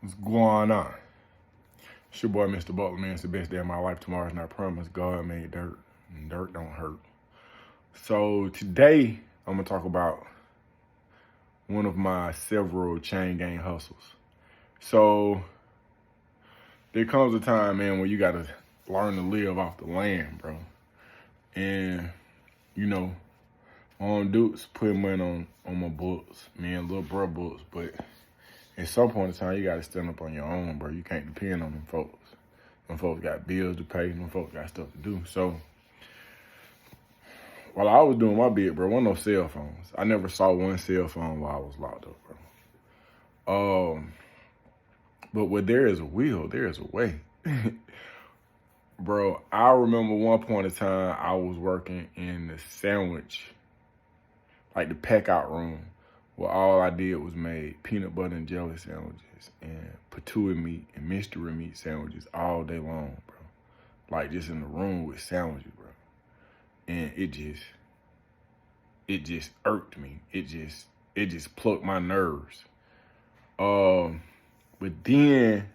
What's going on? It's your boy, Mr. Butler, man. It's the best day of my life. Tomorrow's not promised. God made dirt, and dirt don't hurt. So today, I'm going to talk about one of my several chain gang hustles. So there comes a time, man, where you got to learn to live off the land, bro. And, you know, on Dukes, putting money on my books, me and little bro books, but at some point in time, you got to stand up on your own, bro. You can't depend on them folks. Them folks got bills to pay. Them folks got stuff to do. So while I was doing my bit, bro, wasn't no cell phones. I never saw one cell phone while I was locked up, bro. But where there is a will, there is a way. Bro, I remember one point in time, I was working in the sandwich, like the pack out room, where all I did was made peanut butter and jelly sandwiches and patootie meat and mystery meat sandwiches all day long, bro. Like just in the room with sandwiches, bro. And it just irked me. It just plucked my nerves. But then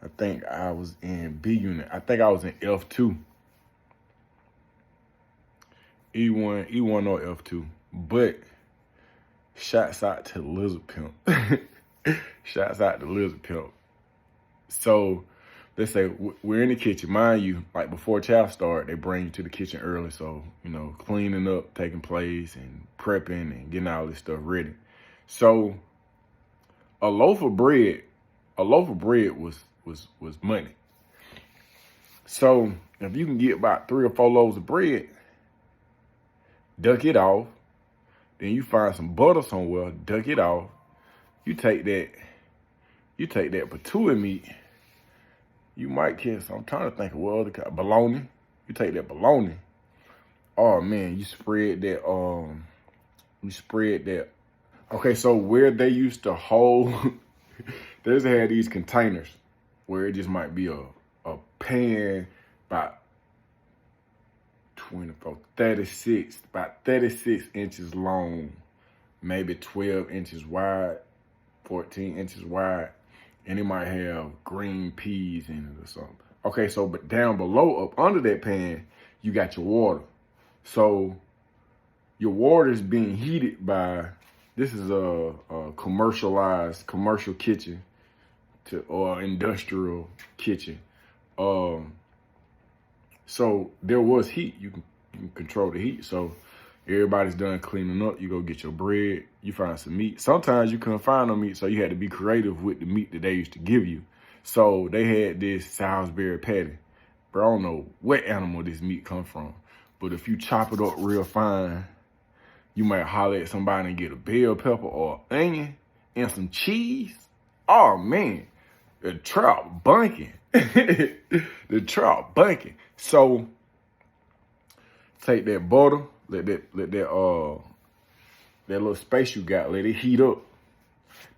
I think I was in B unit. I think I was in F2. E1 or F2. But shouts out to Lizard Pimp. Shouts out to Lizard Pimp. So let's say we're in the kitchen. Mind you, like before chow start, they bring you to the kitchen early. So, you know, cleaning up, taking place and prepping and getting all this stuff ready. So a loaf of bread was money. So if you can get about 3 or 4 loaves of bread, duck it off. Then you find some butter somewhere, duck it off. You take that patootie meat. You might catch some. I'm trying to think of what other kind. Bologna. You take that bologna. Oh man, you spread that. Okay, so where they used to hold, they used to have these containers where it just might be a pan about about 36 inches long, maybe 12 inches wide, 14 inches wide, and it might have green peas in it or something. Okay, so but down below, up under that pan, you got your water. So your water is being heated by, this is a commercial kitchen or industrial kitchen. So there was heat. You can control the heat. So everybody's done cleaning up. You go get your bread. You find some meat. Sometimes you couldn't find no meat, so you had to be creative with the meat that they used to give you. So they had this Salisbury patty. But I don't know what animal this meat come from. But if you chop it up real fine, you might holler at somebody and get a bell pepper or onion and some cheese. Oh man, the trout bunking. The trout bunking. So take that butter, let that little space you got, let it heat up.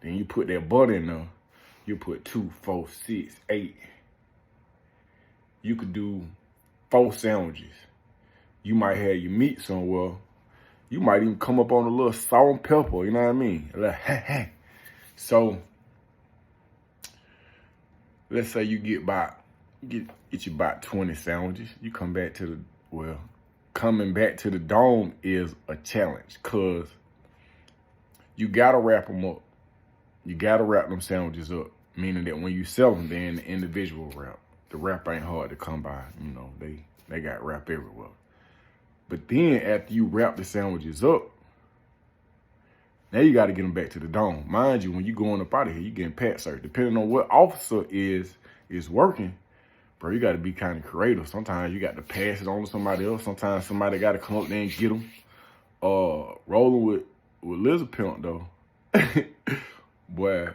Then you put that butter in there. You put 2, 4, 6, 8. You could do 4 sandwiches. You might have your meat somewhere. You might even come up on a little salt and pepper, you know what I mean? So let's say you get you about 20 sandwiches. You come back to coming back to the dome is a challenge because you gotta wrap them up. You gotta wrap them sandwiches up, meaning that when you sell them, they're in the individual wrap. The wrap ain't hard to come by. You know, they got wrap everywhere. But then after you wrap the sandwiches up, now you got to get them back to the dome. Mind you, when you going up out of here, you getting pat searched. Depending on what officer is working, bro, you got to be kind of creative. Sometimes you got to pass it on to somebody else. Sometimes somebody got to come up there and get them. Rolling with Lizard Pimp, though. Boy,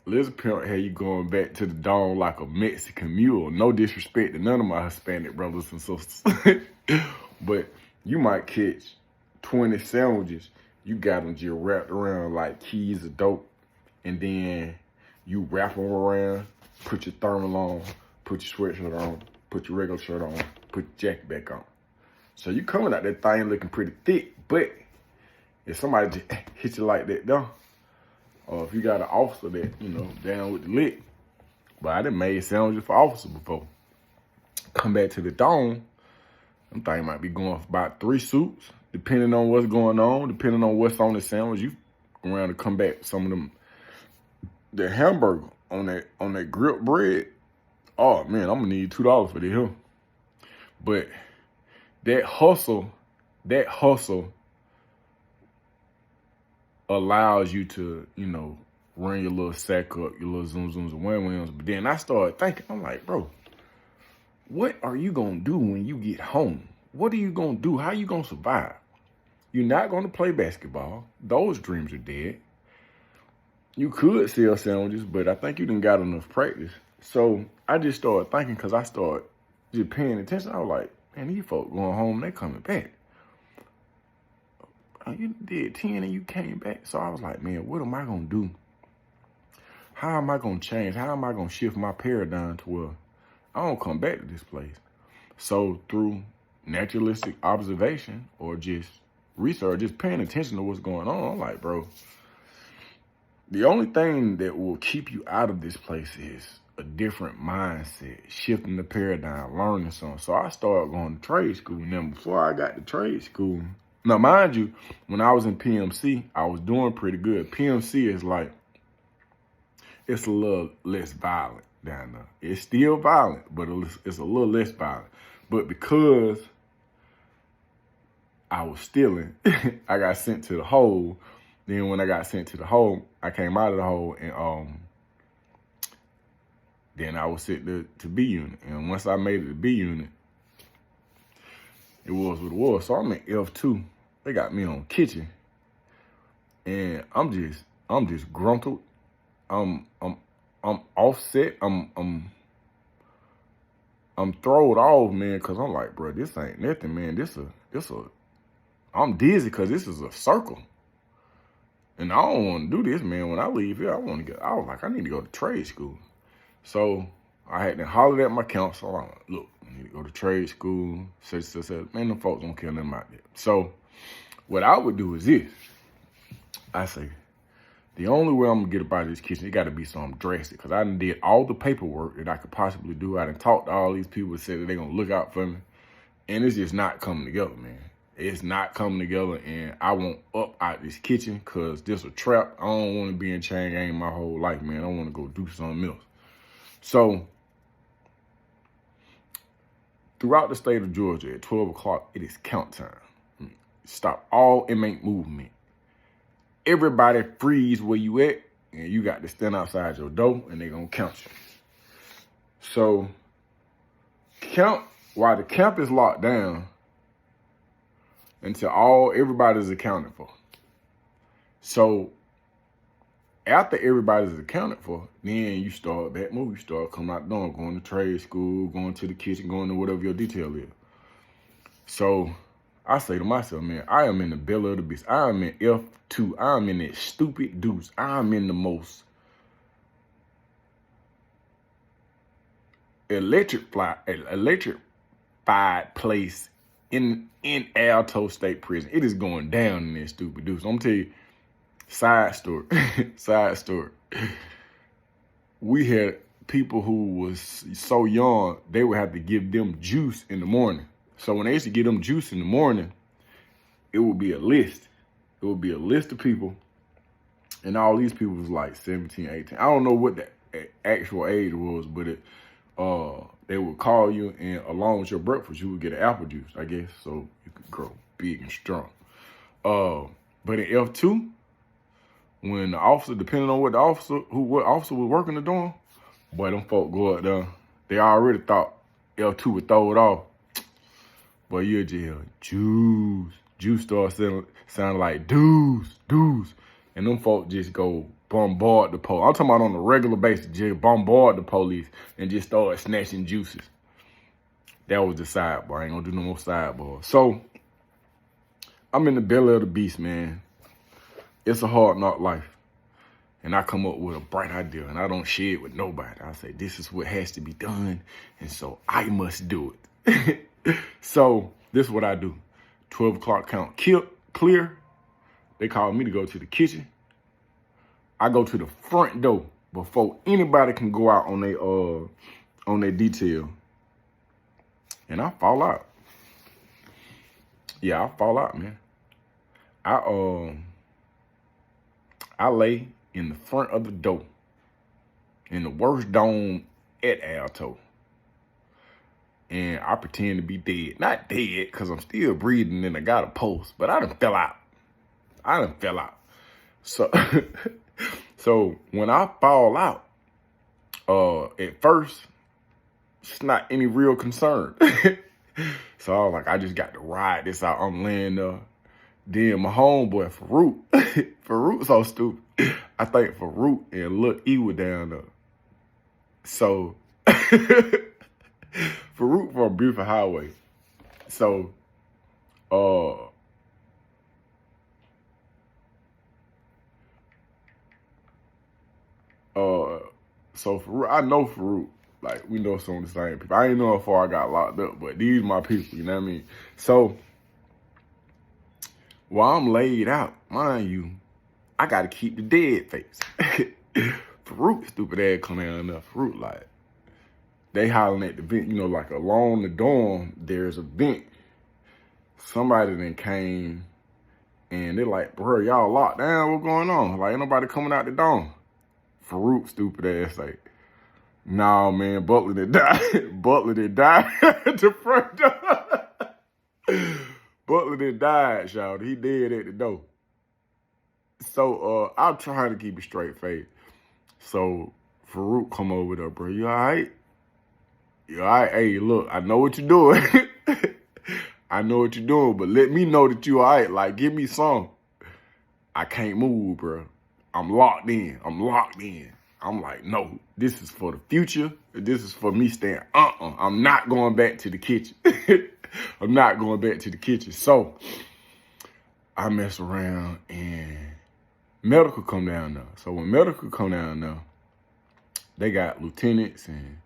Lizard Pimp had you going back to the dome like a Mexican mule. No disrespect to none of my Hispanic brothers and sisters. But you might catch 20 sandwiches. You got them just wrapped around like keys of dope. And then you wrap them around, put your thermal on, put your sweatshirt on, put your regular shirt on, put your jacket back on. So you coming out that thing looking pretty thick. But if somebody just hit you like that, though, or if you got an officer that, down with the lick. But I done made sandwiches for officers before. Come back to the dome, them things might be going for about 3 suits, depending on what's going on, depending on what's on the sandwich. You go around and come back with some of them, the hamburger on that grilled bread. Oh man, I'm gonna need $2 for the hill. But that hustle allows you to, run your little sack up, your little zooms and wham-whams. But then I started thinking, I'm like, bro, what are you gonna do when you get home? What are you gonna do? How you gonna survive? You're not gonna play basketball. Those dreams are dead. You could sell sandwiches, but I think you done got enough practice. So I just started thinking, because I started just paying attention. I was like, man, these folks going home, they coming back. You did 10 and you came back. So I was like, man, what am I going to do? How am I going to change? How am I going to shift my paradigm to where I don't come back to this place? So through naturalistic observation or just research, just paying attention to what's going on, I'm like, bro, the only thing that will keep you out of this place is a different mindset, shifting the paradigm, learning something. So I started going to trade school. Now, before I got to trade school, now mind you, when I was in PMC, I was doing pretty good. PMC is like, it's a little less violent down there. It's still violent, but it's a little less violent. But because I was stealing, I got sent to the hole. Then when I got sent to the hole, I came out of the hole and then I was sent to B unit. And once I made it to B unit, it was what it was. So I'm in F2. They got me on kitchen. And I'm just gruntled. I'm offset. I'm throwed off, man, because I'm like, bro, this ain't nothing, man. I'm dizzy because this is a circle. And I don't want to do this, man. When I leave here, I was like, I need to go to trade school. So I had to holler at my counselor. I'm like, look, I need to go to trade school. Man, them folks don't care nothing about that. So what I would do is this. I say, the only way I'm going to get up out of this kitchen, it got to be something drastic. Because I done did all the paperwork that I could possibly do. I done talked to all these people that said that they're going to look out for me. And it's just not coming together, man. It's not coming together, and I want up out this kitchen because this a trap. I don't want to be in chain gang my whole life, man. I want to go do something else. So, throughout the state of Georgia, at 12 o'clock, it is count time. Stop all inmate movement. Everybody freeze where you at, and you got to stand outside your door, and they're going to count you. So, count while the camp is locked down, until everybody's accounted for. So after everybody's accounted for, then you start that move. You start coming out the door, going to trade school, going to the kitchen, going to whatever your detail is. So I say to myself, man, I am in the belly of the beast. I am in F2. I am in that stupid deuce. I am in the most electrified place in Alto State Prison. It is going down in that stupid deuce. I'm gonna tell you, side story. We had people who was so young, they would have to give them juice in the morning. So when they used to give them juice in the morning, it would be a list. It would be a list of people, and all these people was like 17, 18. I don't know what the actual age was, but they would call you, and along with your breakfast, you would get an apple juice, I guess, so you could grow big and strong. But in F2, when the officer, depending on what officer was working the dorm, boy, them folk go up there. They already thought L2 would throw it off. Boy, you'll just hear juice. Juice starts sounding like dudes. And them folk just go bombard the police. I'm talking about on a regular basis, just bombard the police and just start snatching juices. That was the sidebar. I ain't gonna do no more sidebar. So, I'm in the belly of the beast, man. It's a hard knock life. And I come up with a bright idea, and I don't share it with nobody. I say, this is what has to be done, and so I must do it. So, this is what I do. 12 o'clock count clear. They call me to go to the kitchen. I go to the front door before anybody can go out on their detail. And I fall out. Yeah, I fall out, man. I lay in the front of the door in the worst dome at Alto. And I pretend to be dead. Not dead, because I'm still breathing and I got a pulse, but I done fell out. So, so when I fall out, at first, it's not any real concern. So I was like, I just got to ride this out. I'm laying there. Then my homeboy, Farouk, Farouk so stupid. I think Farouk and Lil E were down there. So, Farouk from Buford Highway. So, so Farouk, I know Farouk. Like, we know some of the same people. I didn't know how far I got locked up, but these my people, you know what I mean? So, while I'm laid out, mind you, I got to keep the dead face. Farouk, stupid ass, come down enough. Farouk, like, they hollering at the vent, you know, like along the dorm, there's a vent. Somebody then came and they're like, bro, y'all locked down, what going on? Like, ain't nobody coming out the dorm. Farouk, stupid ass, like, nah, man, Butler did die. Butler did die at the front door. Butler did die, y'all. He dead at the door. So, I'm trying to keep a straight face. So, Farouk come over there, bro. You all right? You all right? Hey, look, I know what you're doing. I know what you're doing, but let me know that you all right. Like, give me some. I can't move, bro. I'm locked in. I'm like, no, this is for the future. This is for me staying, I'm not going back to the kitchen. I'm not going back to the kitchen. So, I mess around and medical come down there. So when medical come down there, they got lieutenants and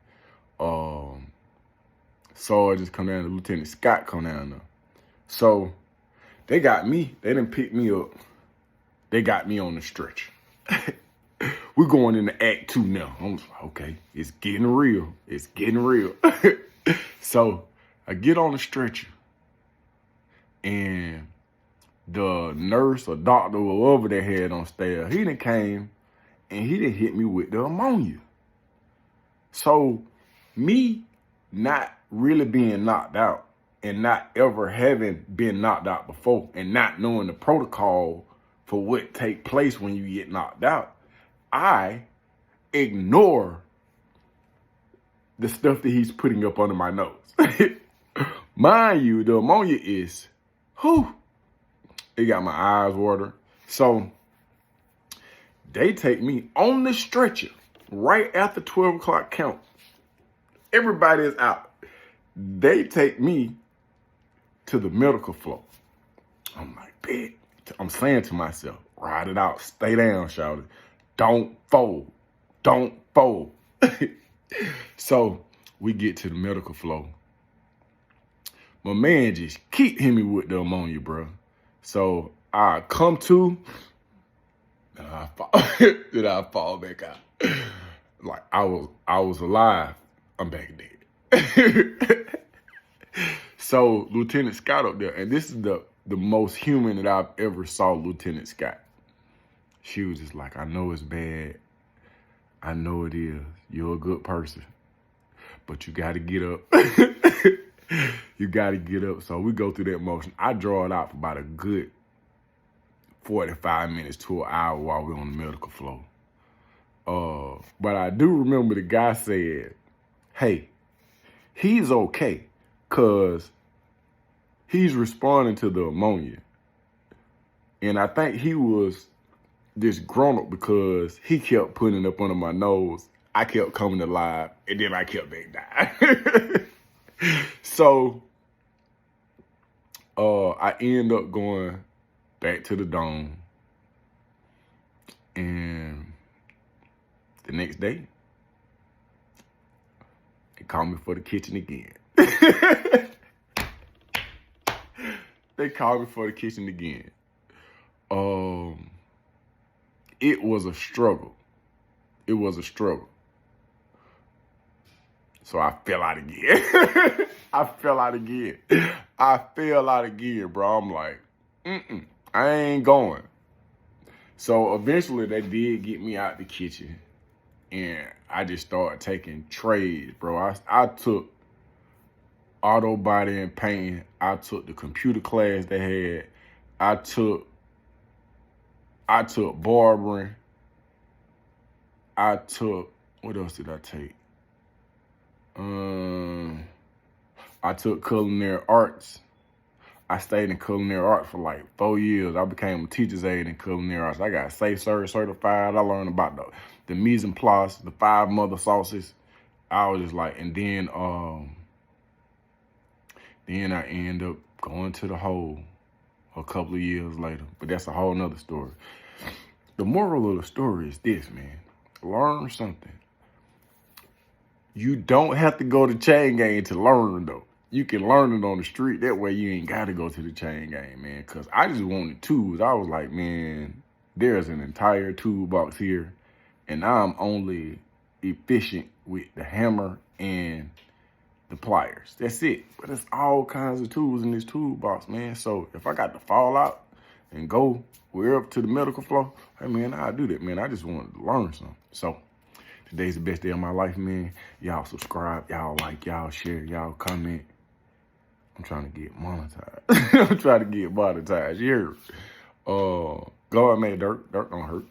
sergeants come down there. Lieutenant Scott come down there. So they got me. They done picked me up. They got me on the stretcher. We're going into Act 2 now. I'm like, okay, it's getting real. It's getting real. So I get on the stretcher and the nurse or doctor or whoever they had on staff, he done came and he done hit me with the ammonia. So me not really being knocked out and not ever having been knocked out before and not knowing the protocol for what take place when you get knocked out, I ignore the stuff that he's putting up under my nose. Mind you, the ammonia is, it got my eyes watering. So they take me on the stretcher right after 12 o'clock count. Everybody is out. They take me to the medical floor. I'm like, bitch. I'm saying to myself, ride it out. Stay down, shawty. Don't fold. Don't fold. So we get to the medical floor. My man just keep hitting me with the ammonia, bro. So I come to, and then I fall back out. Like I was alive. I'm back dead. So Lieutenant Scott up there, and this is the most human that I've ever saw Lieutenant Scott. She was just like, I know it's bad. I know it is. You're a good person. But you got to get up. You got to get up. So we go through that motion. I draw it out for about a good 45 minutes to an hour while we're on the medical floor. But I do remember the guy said, hey, he's okay because he's responding to the ammonia. And I think he was disgruntled because he kept putting it up under my nose. I kept coming alive, and then I kept back dying. So I end up going back to the dome. And the next day, they called me for the kitchen again. They called me for the kitchen again. it was a struggle. It was a struggle. So I fell out again. I fell out again. Bro. I'm like, I ain't going. So eventually they did get me out the kitchen. And I just started taking trades, bro. I took auto body and painting. I took the computer class they had. I took barbering. What else did I take? I took culinary arts. I stayed in culinary arts for like 4 years. I became a teacher's aide in culinary arts. I got Safe Serve certified. I learned about the mise en place, the 5 mother sauces. I was just like, and then I end up going to the hole a couple of years later. But that's a whole nother story. The moral of the story is this, man. Learn something. You don't have to go to chain gang to learn, though. You can learn it on the street. That way you ain't got to go to the chain gang, man. Because I just wanted tools. I was like, man, there's an entire toolbox here. And I'm only efficient with the hammer and the pliers. That's it. But there's all kinds of tools in this toolbox, man. So if I got to fall out and go up to the medical floor, hey, man, I'll do that, man. I just wanted to learn something. So today's the best day of my life, man. Y'all subscribe, y'all like, y'all share, y'all comment. I'm trying to get monetized. You hear? God made dirt. Dirt don't hurt.